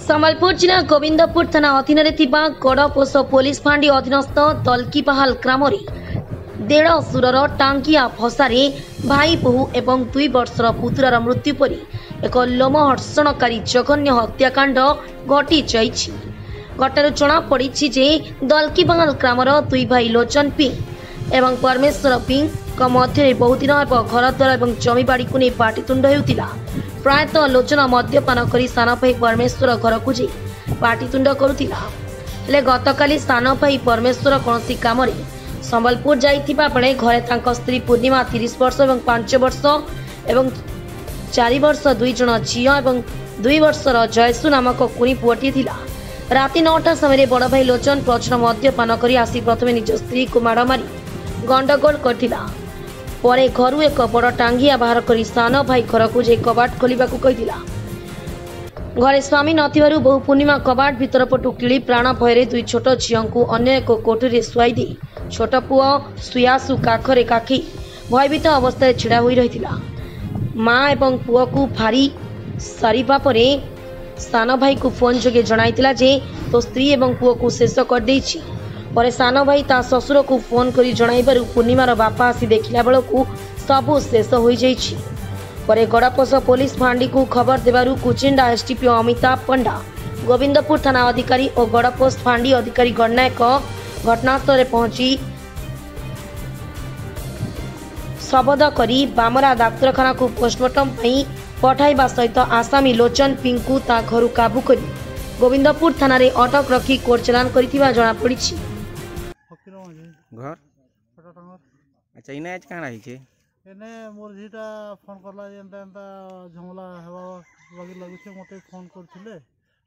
संबलपुर जिला गोविंदपुर थाना अधीन गड़पोष पुलिस फांडी अधीनस्थ दलकीपाहाल ग्राम देड़ सुरर टांगिया फसारे भाई बोहू एवं 2 वर्षर पुतुरार मृत्यु परी एक लोमहर्षणकारी जघन्य हत्याकांड घटी जाइछि। घटनार जना पड़ी जे दलकीपाहाल ग्रामर 2 भाई लोचन पिंग एवं परमेश्वर पिंग मध्य बहुदिन घर द्वार और जमीबाड़ी को नहीं पाटितुंड होता। प्रायतः लोचन मद्यपान करी सान भाई परमेश्वर घर को जाई पाटितुंड करुतिला। हेले गतकाली सान भाई परमेश्वर कौनसी काम रे संबलपुर जाइथिबा बेले घरे तांको स्त्री पूर्णिमा 30 वर्ष और 5 वर्ष एवं 4 वर्ष 2 जन झियो और 2 वर्षर जयसु नामक कुनी पुअटी थिला। राति 9टा समय बड़ भाई लोचन प्रचुर मद्यपान करी आसी प्रथमे निज स्त्री को माड़ मारी गंडगोल करथिला। परे घरु एक बड़ टांगिया बाहर करी सान भाई घर को जाई कबाट खोलिबाकू कहिथिला। घरे स्वामी नथिबारु बहु पूर्णिमा कबाट भितर पटु किली प्राण भୟରେ 2 छोट झियंकु अन्य एक कोठरी सुआई दे छोट पुओ सुयासु काखरे काखी भयभीत अवस्था छिड़ा होई रहिथिला। मां एवं पुओ को भारी सारिबा परे सान भाई को फोन जोगे जणाइतिला जे तो स्त्री एवं पुओ को शेष कर देछि। परे सान भाई ता ससुर को फोन करी जणाइबारु पूर्णिमार बापा आसी देखिला बेलकू सबु शेष होई जाइछि। परे गड़पोष पुलिस फांडी को खबर देबारु कुचिंडा एसडीपीओ अमिताभ पंडा गोविंदपुर थाना अधिकारी और गड़पोष फांडी अधिकारी गणनायक घटनास्थल पहुंची शबद करी बामरा डाक्तरखाना को पोस्टमार्टम पठाइबा सहित आसामी लोचन पिंग को ता घर काबू करी गोविंदपुर थाना रे अटक रखी कोर्ट चालान करिथिबा जणा पड़िछि। घर अच्छा इने आज काना हिचे एने मोर झीटा फोन करला एंता एंता झमला हेबा लगी लगुछे मते फोन करथिले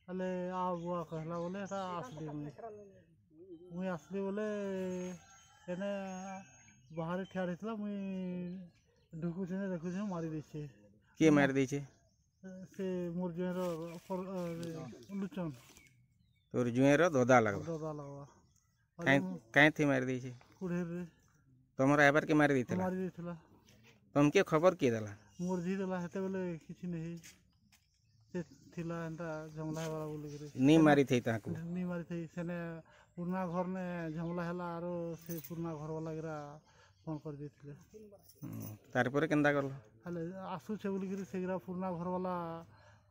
हले आ बुआ कहला बोले एटा आसली मुई आसली बोले एने बाहर ठिया रहितला मुई ढुकुछे देखुछे मारी देछे। के मार देछे से मोर जुएरो लुचन तोर जुएरो दोदा लगवा काहे थी मार देछे कुढेर रे तमरा एबार के मार देथला तुमके खबर किए देला मोर जी देला हेते बेले किछि नहीं से थिला एंता झमला वाला बोले रे नी मारी थई ताको नी मारी थई सेने पुरना घर ने झमला हैला आरो से पुरना घर वाला गिरा फोन कर देथिले तार परे केंदा करलो हले आसु छे बोली गिरी सेगिरा पुरना घर वाला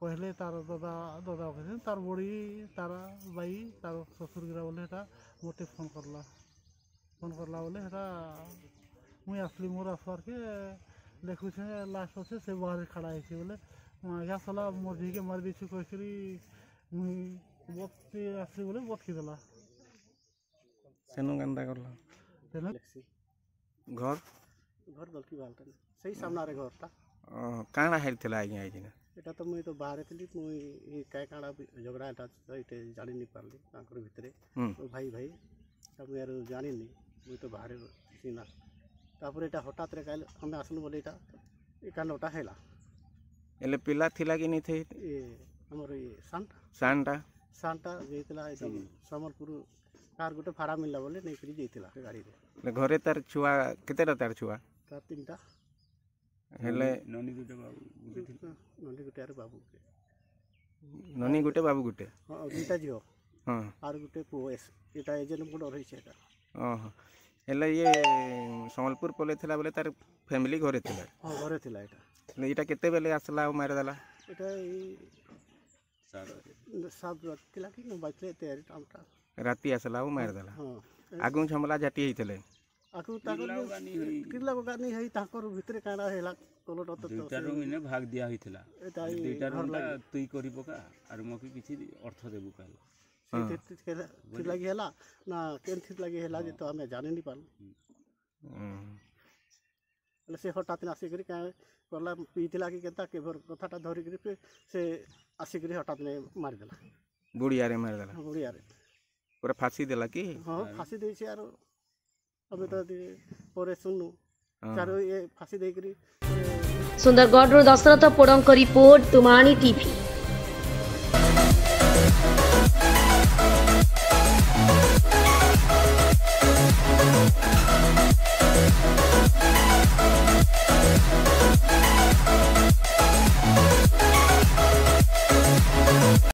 पहले तार दादा दादा कहले तार बड़ी तार बाई तार ससुर गिरा बोले एटा मोटे फोन करला बोले एटा मुई असली मोर असवार के देखु छे लास्ट से से बाहर खड़ा है बोले या साला मोर जी के मार दिछु कहकरी मुई बहुत असली बोले बहुत की देला सेनु गंदा करला सेनु घर घर दलकी बालटा सही सामना रे घर ता काना हेलथिला आज्ञा आइना एटा तो मुई तो बाहर थली मुई ए काय काना झगड़ा एटा एटे जानि नि पारली तांकर भितरे भाई भाई सब यार जानि नि मुई तो बाहर सीना तापर एटा हठात रे काल हम आसनु बोले एटा ए कानोटा हैला एले पिला थिला कि नि थे ए हमर ए सांटा जेतिला समलपुर कार गोटे भाड़ा मिलला बोले नै करी जेतिला गाड़ी रे घरे तार छुआ केतेटा तार छुआ तार 3टा हेले ननी गोटे बाबू ननी गोटे बाबू गोटे हां 2टा जियो हां आर गोटे पोएस एटा एजेन बड़ रही छे एटा ओह हेले ये संबलपुर पले थिला बोले तार फैमिली घरे थिला हां घरे थिला एटा एटा केते बेले आसला ओ मार देला एटा सब थिला कि बाइले तैयारी टामटा राती आसला ओ मार देला हां आगु झमला जाटी हितले आकु ताकर किला को गानी है ताकर भितरे काना हैला कोलोट तो दुटा रूम इने भाग दिया हितला दुटा रूम ला तुई करी पका आर मके किछि अर्थ देबु कहला ठीक लगी हैला ना केन ठीक लगी हैला जे तो हमें जाने नहीं पाल से हठात आसी करी का करला पीथिला कि केता के कथाटा धरि करी से आसी करी हठात ने मार देला बुढ़िया रे मार देला बुढ़िया रे पूरा फांसी देला कि हां फांसी देई छै आरो अबे तो परे सुनु चारो ये फांसी देई करी सुंदरगढ़ दशरथ पोड़ों रिपोर्ट तुमानी टीवी।